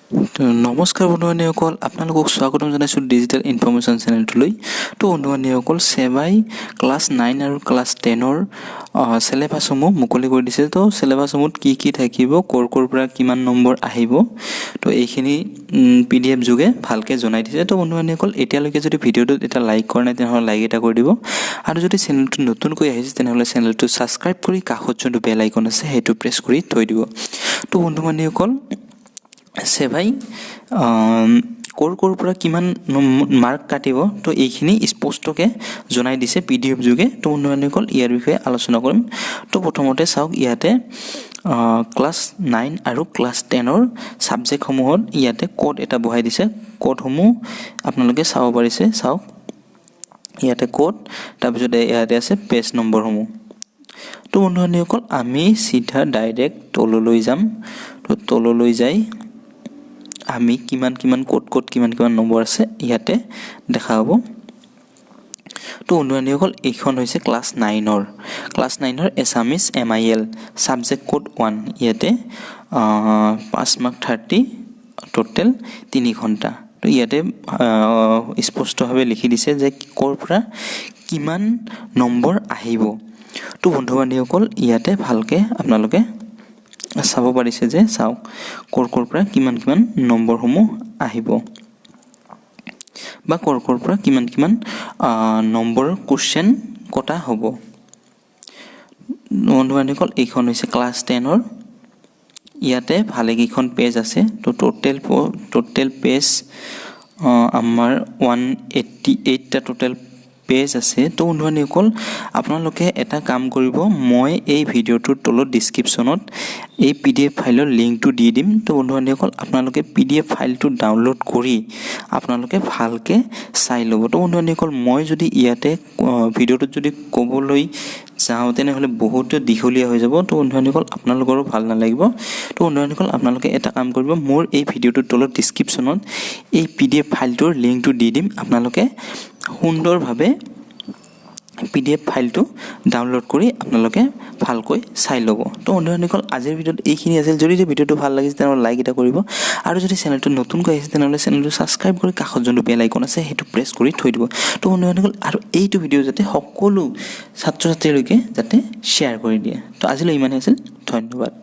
তো নমস্কাৰ বন্ধুসকল, আপোনালোকক স্বাগতম জনাইছোঁ ডিজিটেল ইনফৰমেশ্যন চেনেলটোলৈ। তো বন্ধুসকল, চেবাই ক্লাছ 9 আৰু ক্লাছ 10ৰ চিলেবাছসমূহ মুকলি কৰি দিছে। তো চিলেবাছসমূহত কি থাকিব, ক'ৰ পৰা কিমান নম্বৰ আহিব, তো এইখিনি PDF যোগে ভালকৈ জনাই দিছে। তো বন্ধুসকল, এতিয়ালৈকে যদি ভিডিঅ'টোত এটা লাইক কৰা নাই তেনেহ'লে লাইক এটা কৰি দিব, আৰু যদি চেনেলটো নতুনকৈ আহিছে তেনেহ'লে চেনেলটো ছাবস্ক্ৰাইব কৰি কাষত যোনটো বেল আইকন আছে সেইটো প্ৰেছ কৰি থৈ দিব। তো বন্ধুসকল, চেবাই ক'ৰ পৰা কিমান মাৰ্ক কাটিব, তো এইখিনি স্পষ্টকৈ জনাই দিছে PDF যোগে। তো বন্ধুসকল, ইয়াৰ বিষয়ে আলোচনা কৰিম। তো প্ৰথমতে চাওক, ইয়াতে ক্লাছ 9 আৰু ক্লাছ 10ৰ ছাবজেক্টসমূহত ইয়াতে কোড এটা বহাই দিছে। কোডসমূহ আপোনালোকে চাব পাৰিছে, চাওক ইয়াতে কোড, তাৰপিছত ইয়াতে আছে পেজ নম্বৰসমূহ। তো বন্ধুসকল, আমি চিধা ডাইৰেক্ট তললৈ যাম। তো তললৈ যাই আমি কিমান ক'ত কিমান নম্বৰ আছে ইয়াতে দেখা হ'ব। তো বন্ধুসকল, এইখন হৈছে ক্লাছ 9ৰ এছামিজ MIL ছাবজেক্ট কোড 1। ইয়াতে 5 মাৰ্ক 30, টোটেল 3 ঘণ্টা। তো ইয়াতে স্পষ্টভাৱে লিখি দিছে যে ক'ৰ পৰা কিমান নম্বৰ আহিব। তো বন্ধুসকল, ইয়াতে ভালকৈ আপোনালোকে চাব পাৰিছে যে চাওক ক'ৰ পৰা কিমান নম্বৰসমূহ আহিব, বা ক'ৰ পৰা কিমান নম্বৰৰ কুৱেশ্যন কটা হ'ব। বন্ধুসকল, এইখন হৈছে ক্লাছ 10ৰ। ইয়াতে ভালেকেইখন পেজ আছে। তো টোটেল পেজ আমাৰ 188টা টোটেল পেজ আছে। তো বন্ধুসকল, আপোনালোকে এটা কাম কৰিব, মই এই ভিডিঅ'টোৰ তলত ডিছক্ৰিপশ্যনত এই PDF ফাইলৰ লিংকটো দি দিম। তো বন্ধুসকল, আপোনালোকে PDF ফাইলটো ডাউনলোড কৰি আপোনালোকে ভালকৈ চাই ল'ব। তো বন্ধুসকল, মই যদি ইয়াতে ভিডিঅ'টোত যদি ক'বলৈ যাওঁ তেনেহ'লে বহুতো দীঘলীয়া হৈ যাব। তো বন্ধুসকল, আপোনালোকৰো ভাল নালাগিব। তো বন্ধুসকল, আপোনালোকে এটা কাম কৰিব, মোৰ এই ভিডিঅ'টোৰ তলত ডিছক্ৰিপশ্যনত এই PDF ফাইলটোৰ লিংকটো দি দিম। আপোনালোকে সুন্দৰভাৱে PDF ফাইলটো ডাউনলোড কৰি আপোনালোকে ভালকৈ চাই ল'ব। তো বন্ধুসকল, আজিৰ ভিডিঅ'ত এইখিনি আছিল। যদি ভিডিঅ'টো ভাল লাগিছে তেনেহ'লে লাইক এটা কৰিব, আৰু যদি চেনেলটো নতুনকৈ আহিছে তেনেহ'লে চেনেলটো ছাবস্ক্ৰাইব কৰি কাষত যোনটো বেল আইকন আছে সেইটো প্ৰেছ কৰি থৈ দিব। তো বন্ধুসকল, আৰু এইটো ভিডিঅ' যাতে সকলো ছাত্ৰ ছাত্ৰীলৈকে যাতে শ্বেয়াৰ কৰি দিয়ে। তো আজিলৈ ইমানেই আছিল। ধন্যবাদ।